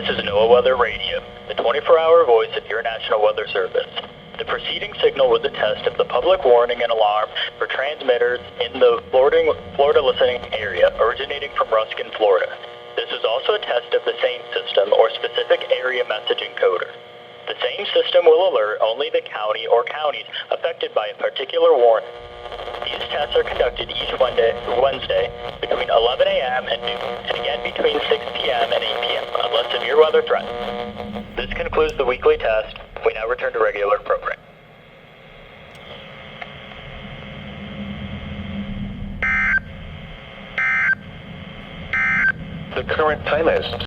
This is NOAA Weather Radio, the 24-hour voice of your National Weather Service. The preceding signal was a test of the public warning and alarm for transmitters in the Florida listening area originating from Ruskin, Florida. This is also a test of the same system or specific area message encoder. The same system will alert only the county or counties affected by a particular warning. These tests are conducted each Wednesday between 11 a.m. and noon, and again between 6 p.m. and 8 p.m. unless severe weather threatens. This concludes the weekly test. We now return to regular programming. The current time is